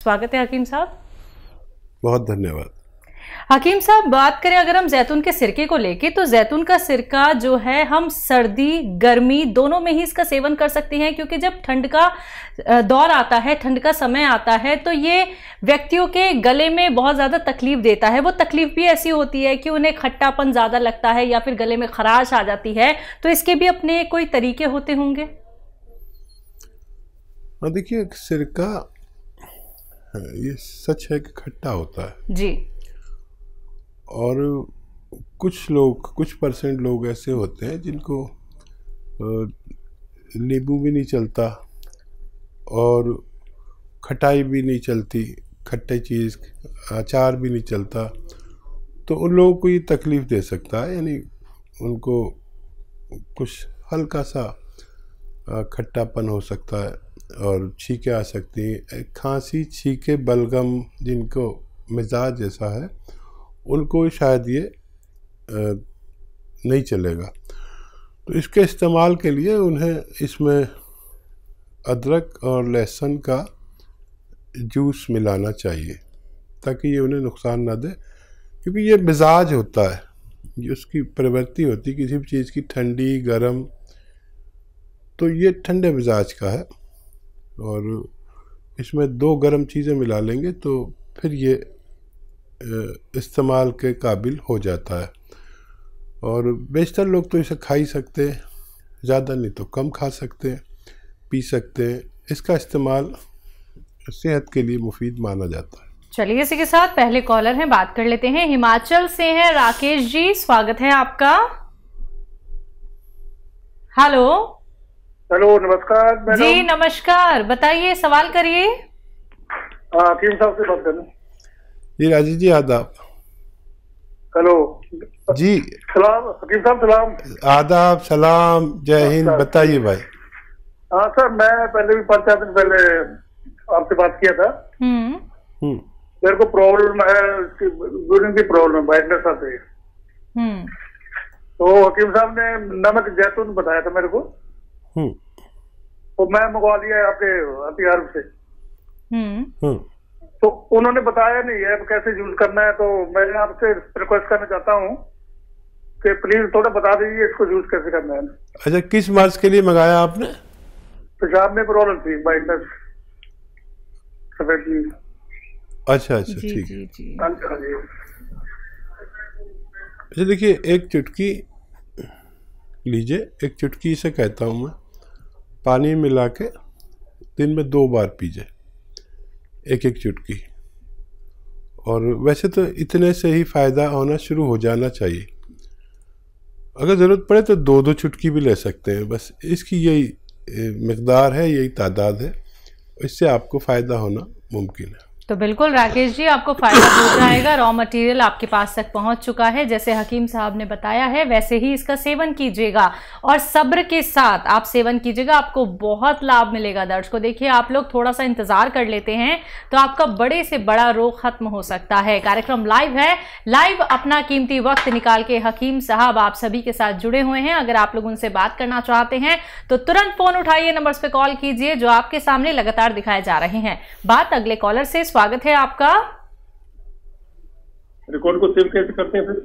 स्वागत है हकीम साहब। बहुत धन्यवाद। हकीम साहब, बात करें अगर हम जैतून के सिरके को लेके, तो जैतून का सिरका जो है हम सर्दी गर्मी दोनों में ही इसका सेवन कर सकते हैं, क्योंकि जब ठंड का दौर आता है, ठंड का समय आता है, तो ये व्यक्तियों के गले में बहुत ज़्यादा तकलीफ देता है। वो तकलीफ भी ऐसी होती है कि उन्हें खट्टापन ज़्यादा लगता है या फिर गले में खराश आ जाती है, तो इसके भी अपने कोई तरीके होते होंगे? देखिए, सिरका ये सच है कि खट्टा होता है जी, और कुछ परसेंट लोग ऐसे होते हैं जिनको नींबू भी नहीं चलता और खटाई भी नहीं चलती, खट्टे चीज़ अचार भी नहीं चलता, तो उन लोगों को ये तकलीफ़ दे सकता है। यानी उनको कुछ हल्का सा खट्टापन हो सकता है और छींकें आ सकती हैं। खांसी, छींके, बलगम जिनको मिजाज जैसा है उनको शायद ये नहीं चलेगा। तो इसके इस्तेमाल के लिए उन्हें इसमें अदरक और लहसुन का जूस मिलाना चाहिए ताकि ये उन्हें नुकसान ना दे, क्योंकि ये मिजाज होता है, ये उसकी प्रवृत्ति होती है किसी भी चीज़ की, ठंडी गर्म, तो ये ठंडे मिजाज का है और इसमें 2 गर्म चीज़ें मिला लेंगे तो फिर ये इस्तेमाल के काबिल हो जाता है। और बेशतर लोग तो इसे खा ही सकते हैं, ज़्यादा नहीं तो कम खा सकते हैं, पी सकते हैं। इसका इस्तेमाल सेहत के लिए मुफीद माना जाता है। चलिए इसी के साथ पहले कॉलर हैं, बात कर लेते हैं। हिमाचल से हैं राकेश जी, स्वागत है आपका। हेलो। हेलो, नमस्कार मैडम। जी नमस्कार, बताइए, सवाल करिए। हकीम साहब से बात कर रहे हैं। जी राजीव जी, आदाब। हेलो जी, सलाम हकीम साहब, सलाम। आदाब, सलाम, जय हिंद। बताइए भाई। हाँ सर, मैं पहले भी 5-4 दिन पहले आपसे बात किया था। मेरे को प्रॉब्लम है, यूरिन की प्रॉब्लम है, वाइटनेस आती है। तो हकीम साहब ने नमक जैतून बताया था मेरे को, तो मैं मंगवा लिया आपके हथियार से। तो उन्होंने बताया नहीं है कैसे यूज करना है, तो मैं आपसे रिक्वेस्ट करना चाहता हूँ कि प्लीज थोड़ा बता दीजिए इसको यूज कैसे करना है। अच्छा, किस मर्ज के लिए मंगाया आपने? पेशाब में प्रॉब्लम थी, वाइटनेस, सफेद जी। अच्छा, ठीक है। अच्छा देखिए, एक चुटकी लीजिए, एक चुटकी से कहता हूँ मैं, पानी मिला के दिन में 2 बार पीजिए, एक चुटकी। और वैसे तो इतने से ही फ़ायदा होना शुरू हो जाना चाहिए। अगर ज़रूरत पड़े तो 2-2 चुटकी भी ले सकते हैं, बस इसकी यही मिकदार है, यही तादाद है, इससे आपको फ़ायदा होना मुमकिन है। तो बिल्कुल राकेश जी, आपको फायदा हो जाएगा। रॉ मटेरियल आपके पास तक पहुंच चुका है, जैसे हकीम साहब ने बताया है वैसे ही इसका सेवन कीजिएगा और सब्र के साथ आप सेवन कीजिएगा, आपको बहुत लाभ मिलेगा। दर्शकों देखिए, आप लोग थोड़ा सा इंतजार कर लेते हैं तो आपका बड़े से बड़ा रोग खत्म हो सकता है। कार्यक्रम लाइव है, लाइव अपना कीमती वक्त निकाल के हकीम साहब आप सभी के साथ जुड़े हुए हैं। अगर आप लोग उनसे बात करना चाहते हैं तो तुरंत फोन उठाइए, नंबर्स पे कॉल कीजिए जो आपके सामने लगातार दिखाए जा रहे हैं। बात अगले कॉलर से, स्वागत है आपका। रिकॉर्ड को सेव कैसे करते हैं फिर?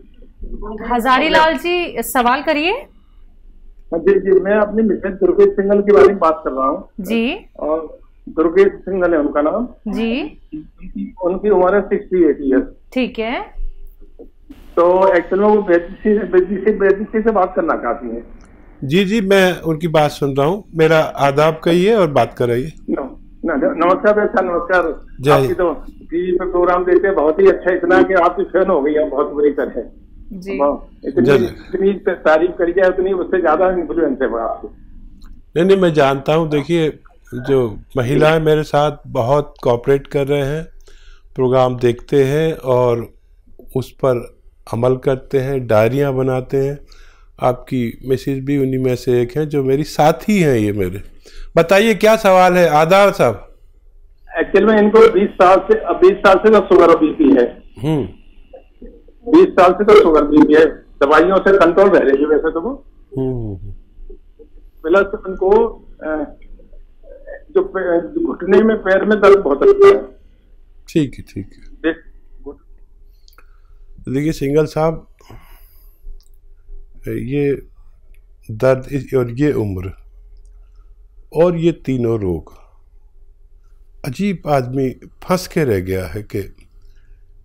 हजारी लाल जी, सवाल करिए। जी जी, मैं अपनी मिसेज दुर्गेश सिंघल के बारे में बात कर रहा हूँ जी। और दुर्गेश सिंघल है उनका नाम जी। उनकी उम्र है 68 ईयर्स। ठीक है। तो एक्चुअली वो बेदी से बात करना चाहती है। जी जी, मैं उनकी बात सुन रहा हूँ, मेरा आदाब कहिए और बात कराइए। नमस्कार बेटा, नमस्कार। आपकी तो टीवी पे प्रोग्राम देते हैं, बहुत ही अच्छा, इतना कि आपकी फैन हो गई है बहुत बुरी तरह जी। इतनी तारीफ करी जाए उतनी उससे ज्यादा इन्फ्लुएंस है आपको। नहीं, मैं जानता हूँ। देखिए, जो महिलाएं मेरे साथ बहुत कोऑपरेट कर रहे हैं, प्रोग्राम देखते हैं और उस पर अमल करते हैं, डायरियाँ बनाते हैं। आपकी मिसेज भी उन्हीं में से एक हैं जो मेरी साथी हैं। ये मेरे, बताइए क्या सवाल है आदाब साहब? एक्चुअल में इनको 20 साल से तो शुगर बीपी है। 20 साल से तो शुगर बीपी है, दवाइयों से कंट्रोल रह रही है वैसे तो वो। प्लस उनको जो घुटने में, पैर में दर्द बहुत रहता है। ठीक है, ठीक है। देखिए सिंघल साहब, ये दर्द और ये उम्र और ये तीनों रोग, अजीब आदमी फंस के रह गया है कि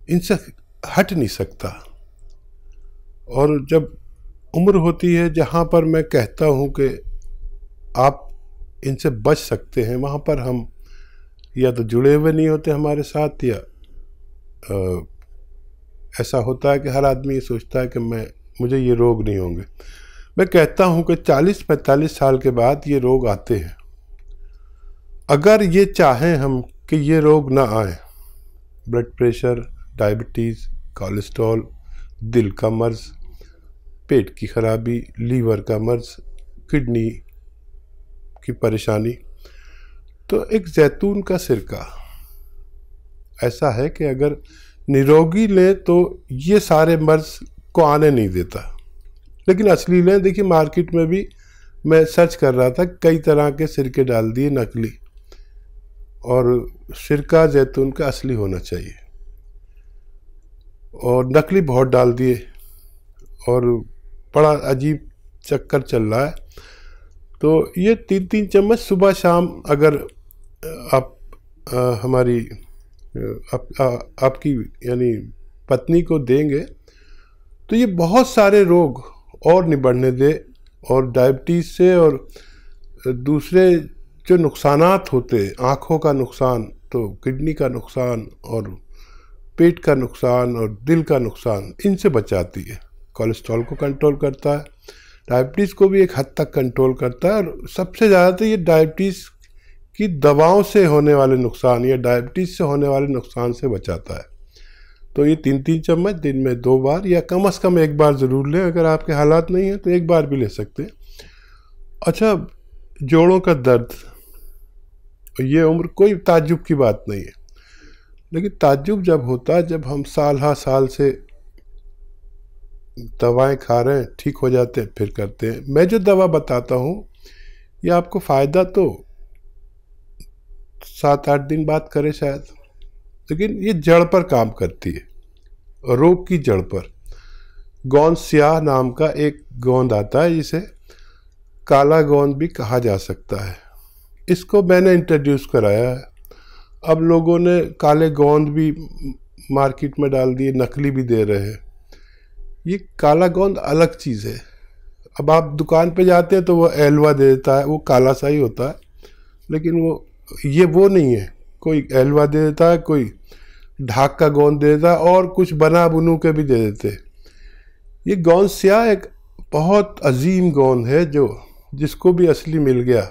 इनसे हट नहीं सकता। और जब उम्र होती है जहाँ पर मैं कहता हूँ कि आप इनसे बच सकते हैं, वहाँ पर हम या तो जुड़े हुए नहीं होते हमारे साथ, या ऐसा होता है कि हर आदमी ये सोचता है कि मुझे ये रोग नहीं होंगे। मैं कहता हूँ कि 40-45 साल के बाद ये रोग आते हैं। अगर ये चाहें हम कि ये रोग ना आए, ब्लड प्रेशर, डायबिटीज़, कोलेस्ट्रॉल, दिल का मर्ज, पेट की खराबी, लीवर का मर्ज, किडनी की परेशानी, तो एक जैतून का सिरका ऐसा है कि अगर निरोगी लें तो ये सारे मर्ज को आने नहीं देता। लेकिन असली लें, देखिए मार्केट में भी मैं सर्च कर रहा था, कई तरह के सिरके डाल दिए नकली, और सिरका जैतून का असली होना चाहिए, और नकली बहुत डाल दिए और बड़ा अजीब चक्कर चल रहा है। तो ये 3-3 चम्मच सुबह शाम अगर आप हमारी आपकी यानी पत्नी को देंगे तो ये बहुत सारे रोग और नहीं बढ़ने दे, और डायबिटीज़ से और दूसरे जो नुकसानात होते, आँखों का नुकसान, तो किडनी का नुकसान और पेट का नुकसान और दिल का नुकसान, इनसे बचाती है। कोलेस्ट्रॉल को कंट्रोल करता है, डायबिटीज़ को भी एक हद तक कंट्रोल करता है, और सबसे ज़्यादा तो ये डायबिटीज़ की दवाओं से होने वाले नुकसान या डायबिटीज़ से होने वाले नुकसान से बचाता है। तो ये 3-3 चम्मच दिन में 2 बार या कम से कम 1 बार ज़रूर लें। अगर आपके हालात नहीं हैं तो 1 बार भी ले सकते हैं। अच्छा, जोड़ों का दर्द, ये उम्र कोई ताज्जुब की बात नहीं है, लेकिन ताज्जुब जब होता है जब हम साल से दवाएं खा रहे हैं, ठीक हो जाते हैं, फिर करते हैं। मैं जो दवा बताता हूँ ये आपको फ़ायदा तो 7-8 दिन बाद करे शायद, लेकिन ये जड़ पर काम करती है, रोग की जड़ पर। गोंद स्याह नाम का एक गोंद आता है, जिसे काला गोंद भी कहा जा सकता है। इसको मैंने इंट्रोड्यूस कराया है। अब लोगों ने काले गोंद भी मार्केट में डाल दिए, नकली भी दे रहे हैं। ये काला गोंद अलग चीज़ है। अब आप दुकान पे जाते हैं तो वो एलवा दे देता है, वो काला सा ही होता है, लेकिन वो नहीं है। कोई एलवा दे देता है, कोई ढाक का गोंद दे देता है, और कुछ बना बुनू के भी दे देते। ये गोंद स्याह एक बहुत अजीम गोंद है, जिसको भी असली मिल गया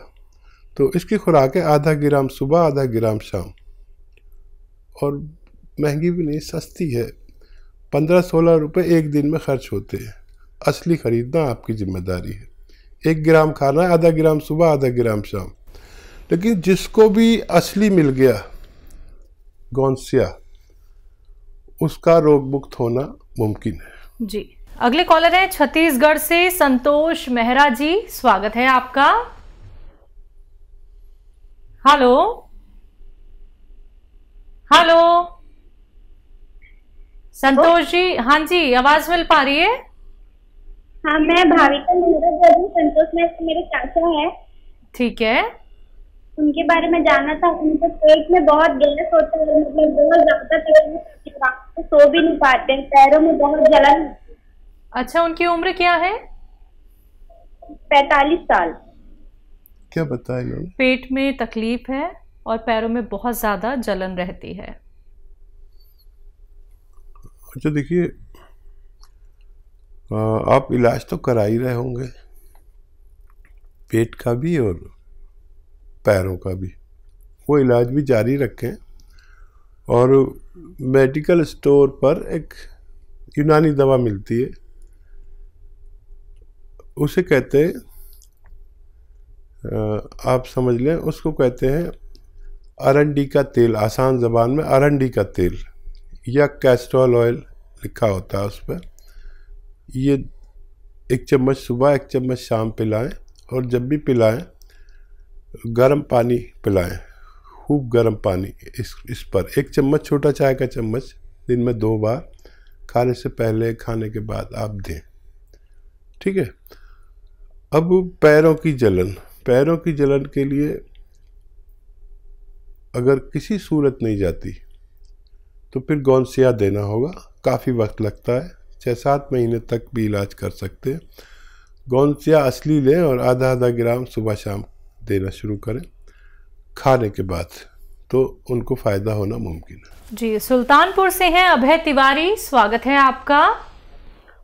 तो इसकी खुराक है आधा ग्राम सुबह, आधा ग्राम शाम, और महंगी भी नहीं, सस्ती है। 15-16 रुपये एक दिन में खर्च होते हैं। असली खरीदना आपकी जिम्मेदारी है। 1 ग्राम खाना है, आधा ग्राम सुबह, आधा ग्राम शाम। लेकिन जिसको भी असली मिल गया गोंद स्याह, उसका रोग मुक्त होना मुमकिन है। जी, अगले कॉलर है छत्तीसगढ़ से संतोष मेहरा जी, स्वागत है आपका। हेलो हेलो संतोष जी, हाँ जी, आवाज मिल पा रही है? हाँ, मैं भाविका मेहरा जी, संतोष मेरे चाचा है। ठीक है, उनके बारे में जानना था। उनके पेट में बहुत गैस होता है, मतलब बहुत ज्यादा तकलीफ, रात को सो भी नहीं पाते हैं, पैरों में बहुत जलन होती है। अच्छा, उनकी उम्र क्या है? 45 साल। क्या बताया इन्होंने? पेट में तकलीफ है और पैरों में बहुत ज्यादा जलन रहती है। अच्छा, देखिए, आप इलाज तो करा ही रहे होंगे, पेट का भी और पैरों का भी। वो इलाज भी जारी रखें, और मेडिकल स्टोर पर एक यूनानी दवा मिलती है, उसे कहते हैं, आप समझ लें, उसको कहते हैं अरंडी का तेल। आसान ज़बान में अरंडी का तेल या कैस्ट्रोल ऑयल लिखा होता है उस पर। ये 1 चम्मच सुबह, 1 चम्मच शाम पिलाएं, और जब भी पिलाएं गर्म पानी पिलाएं। खूब गर्म पानी इस पर 1 चम्मच, छोटा चाय का चम्मच दिन में 2 बार, खाने से पहले खाने के बाद आप दें। ठीक है। अब पैरों की जलन के लिए अगर किसी सूरत नहीं जाती तो फिर गोंसिया देना होगा। काफ़ी वक्त लगता है, 6-7 महीने तक भी इलाज कर सकते हैं। गोंसिया असली लें और आधा ग्राम सुबह शाम देना शुरू करें खाने के बाद, तो उनको फ़ायदा होना मुमकिन है। जी, सुल्तानपुर से हैं अभय तिवारी, स्वागत है आपका।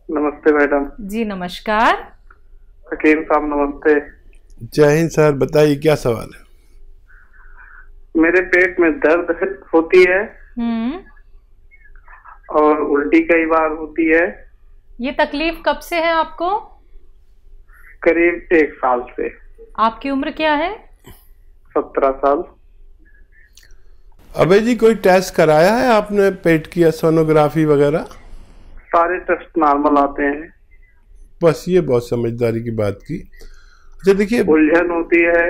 नमस्ते मैडम। जी नमस्कार। हकीम साहब नमस्ते। जय हिंद सर, बताइए क्या सवाल है? मेरे पेट में दर्द होती है और उल्टी कई बार होती है। ये तकलीफ कब से है आपको? करीब 1 साल से। आपकी उम्र क्या है? 17 साल। अबे जी, कोई टेस्ट कराया है आपने पेट की या सोनोग्राफी वगैरह? सारे टेस्ट नॉर्मल आते हैं। बस ये बहुत समझदारी की बात की। अच्छा देखिए, उलझन होती है।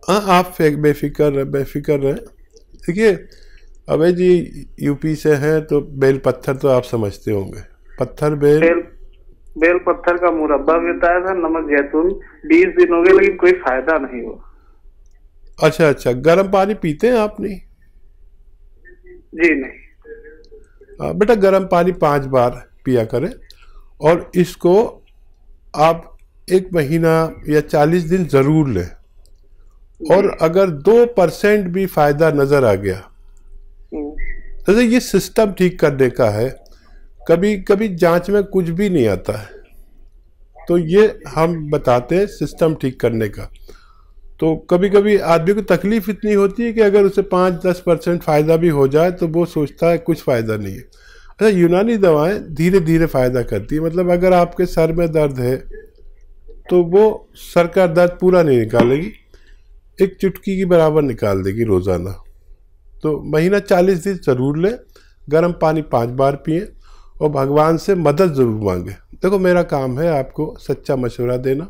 हाँ, आप बेफिक्र रहे। देखिए अबे जी, यूपी से हैं तो बेल पत्थर तो आप समझते होंगे। बेल पत्थर का मुरब्बा बताया था, नमक जैतून 20 दिन हो गए लेकिन कोई फायदा नहीं हुआ। अच्छा, गर्म पानी पीते हैं आप? नहीं जी नहीं। बेटा, गर्म पानी 5 बार पिया करें और इसको आप 1 महीना या 40 दिन जरूर लें। और अगर 2% भी फायदा नजर आ गया तो ये सिस्टम ठीक करने का है। कभी कभी जांच में कुछ भी नहीं आता है, तो ये हम बताते हैं सिस्टम ठीक करने का। तो कभी कभी आदमी को तकलीफ इतनी होती है कि अगर उसे 5-10% फायदा भी हो जाए तो वो सोचता है कुछ फायदा नहीं है। अच्छा, यूनानी दवाएं धीरे धीरे फायदा करती है। मतलब अगर आपके सर में दर्द है तो वो सर का दर्द पूरा नहीं निकालेगी, 1 चुटकी की बराबर निकाल देगी रोजाना। तो महीना 40 दिन जरूर लें, गर्म पानी 5 बार पिएं और भगवान से मदद जरूर मांगे। देखो, मेरा काम है आपको सच्चा मशवरा देना,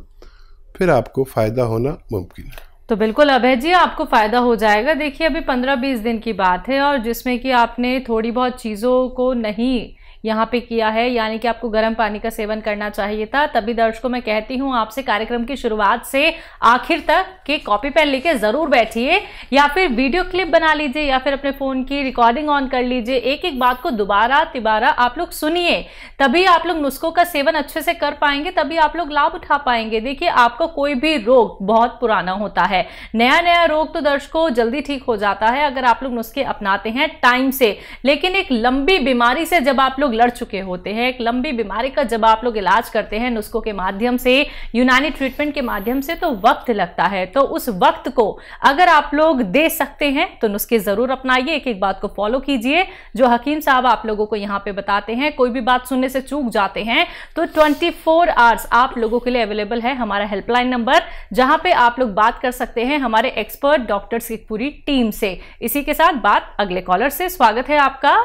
फिर आपको फायदा होना मुमकिन है। तो बिल्कुल अभय जी, आपको फायदा हो जाएगा। देखिए अभी 15-20 दिन की बात है और जिसमें कि आपने थोड़ी बहुत चीज़ों को नहीं यहाँ पे किया है, यानी कि आपको गर्म पानी का सेवन करना चाहिए था। तभी दर्शकों मैं कहती हूँ आपसे कार्यक्रम की शुरुआत से आखिर तक के कॉपी पेन लेके जरूर बैठिए, या फिर वीडियो क्लिप बना लीजिए, या फिर अपने फोन की रिकॉर्डिंग ऑन कर लीजिए। एक एक बात को दोबारा तिबारा आप लोग सुनिए, तभी आप लोग नुस्खों का सेवन अच्छे से कर पाएंगे, तभी आप लोग लाभ उठा पाएंगे। देखिए, आपका कोई भी रोग बहुत पुराना होता है, नया रोग तो दर्शकों जल्दी ठीक हो जाता है अगर आप लोग नुस्खे अपनाते हैं टाइम से। लेकिन एक लंबी बीमारी से जब आप लोग लड़ चुके होते हैं, एक लंबी बीमारी का जब आप लोग इलाज करते हैं नुस्खों के माध्यम से, यूनानी ट्रीटमेंट के माध्यम से, तो वक्त लगता है। तो उस वक्त को अगर आप लोग दे सकते हैं तो नुस्खे जरूर अपनाइए, एक एक बात को फॉलो कीजिए जो हकीम साहब आप लोगों को यहां पे बताते हैं। कोई भी बात सुनने से चूक जाते हैं तो 24 आवर्स आप लोगों के लिए अवेलेबल है हमारा हेल्पलाइन नंबर, जहां पे आप लोग बात कर सकते हैं हमारे एक्सपर्ट डॉक्टर्स की पूरी टीम से। इसी के साथ बात अगले कॉलर से। स्वागत है आपका।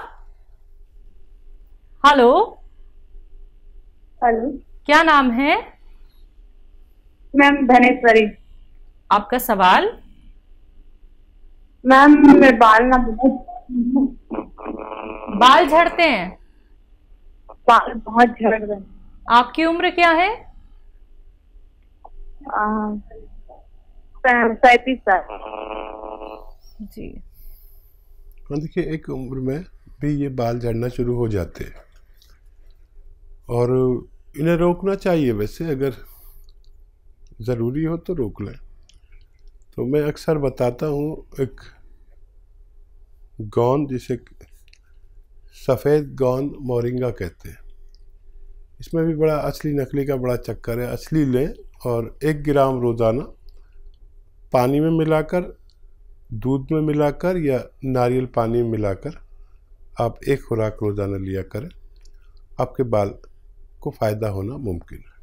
हेलो। क्या नाम है? मैम धनेश्वरी। आपका सवाल? मैम मेरे बाल ना बाल झड़ते हैं? बाल बहुत झड़ रहे हैं। आपकी उम्र क्या है? 37 साल। जी। देखिए, एक उम्र में भी ये बाल झड़ना शुरू हो जाते हैं और इन्हें रोकना चाहिए। वैसे अगर ज़रूरी हो तो रोक लें। तो मैं अक्सर बताता हूँ एक गोंद, जिसे सफ़ेद गोंद मोरिंगा कहते हैं, इसमें भी बड़ा असली नकली का बड़ा चक्कर है। असली लें और 1 ग्राम रोज़ाना पानी में मिलाकर, दूध में मिलाकर या नारियल पानी में मिलाकर आप 1 खुराक रोज़ाना लिया करें, आपके बाल को फ़ायदा होना मुमकिन है।